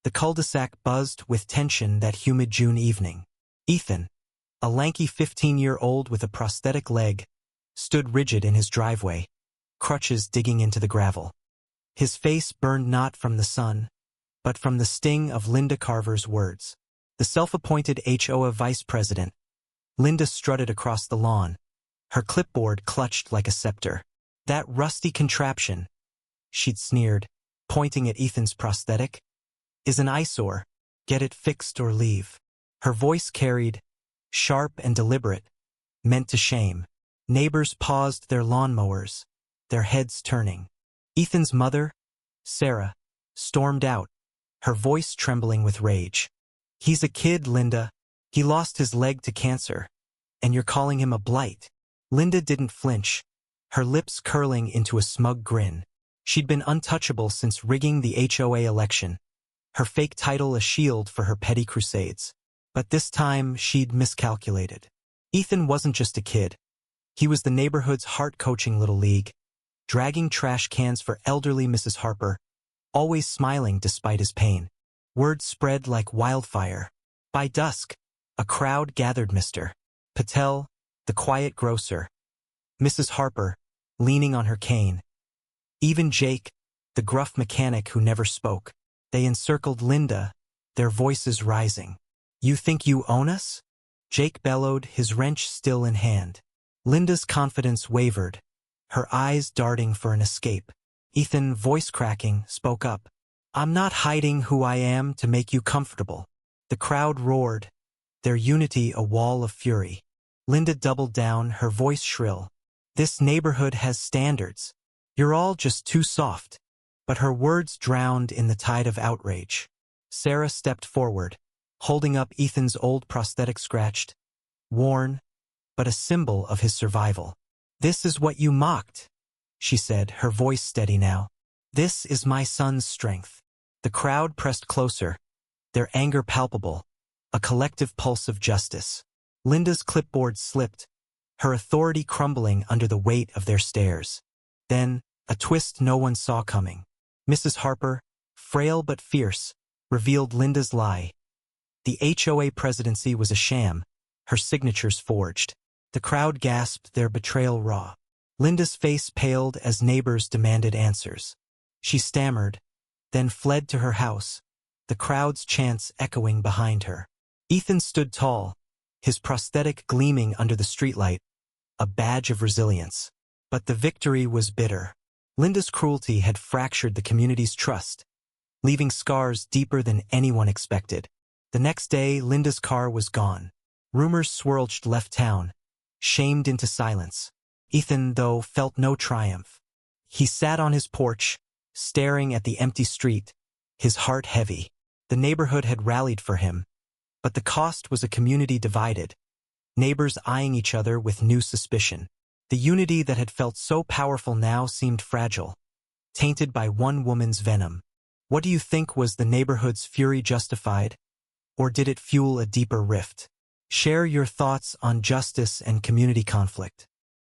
The cul-de-sac buzzed with tension that humid June evening. Ethan, a lanky 15-year-old with a prosthetic leg, stood rigid in his driveway, crutches digging into the gravel. His face burned not from the sun, but from the sting of Linda Carver's words. The self-appointed HOA vice president, Linda strutted across the lawn, her clipboard clutched like a scepter. That rusty contraption, she'd sneered, pointing at Ethan's prosthetic, is an eyesore. Get it fixed or leave. Her voice carried, sharp and deliberate, meant to shame. Neighbors paused their lawnmowers, their heads turning. Ethan's mother, Sarah, stormed out, her voice trembling with rage. He's a kid, Linda. He lost his leg to cancer. And you're calling him a blight. Linda didn't flinch, her lips curling into a smug grin. She'd been untouchable since rigging the HOA election, her fake title a shield for her petty crusades. But this time she'd miscalculated. Ethan wasn't just a kid. He was the neighborhood's heart-coaching little league, dragging trash cans for elderly Mrs. Harper, always smiling despite his pain. Word spread like wildfire. By dusk, a crowd gathered. Mr. Patel, the quiet grocer, Mrs. Harper, leaning on her cane, even Jake, the gruff mechanic who never spoke. They encircled Linda, their voices rising. You think you own us? Jake bellowed, his wrench still in hand. Linda's confidence wavered, her eyes darting for an escape. Ethan, voice cracking, spoke up. I'm not hiding who I am to make you comfortable. The crowd roared, their unity a wall of fury. Linda doubled down, her voice shrill. This neighborhood has standards. You're all just too soft. But her words drowned in the tide of outrage. Sarah stepped forward, holding up Ethan's old prosthetic, scratched, worn, but a symbol of his survival. This is what you mocked, she said, her voice steady now. This is my son's strength. The crowd pressed closer, their anger palpable, a collective pulse of justice. Linda's clipboard slipped, her authority crumbling under the weight of their stares. Then, a twist no one saw coming. Mrs. Harper, frail but fierce, revealed Linda's lie. The HOA presidency was a sham, her signatures forged. The crowd gasped, their betrayal raw. Linda's face paled as neighbors demanded answers. She stammered, then fled to her house, the crowd's chants echoing behind her. Ethan stood tall, his prosthetic gleaming under the streetlight, a badge of resilience. But the victory was bitter. Linda's cruelty had fractured the community's trust, leaving scars deeper than anyone expected. The next day, Linda's car was gone. Rumors swirled left town, shamed into silence. Ethan, though, felt no triumph. He sat on his porch, staring at the empty street, his heart heavy. The neighborhood had rallied for him, but the cost was a community divided, neighbors eyeing each other with new suspicion. The unity that had felt so powerful now seemed fragile, tainted by one woman's venom. What do you think, was the neighborhood's fury justified, or did it fuel a deeper rift? Share your thoughts on justice and community conflict.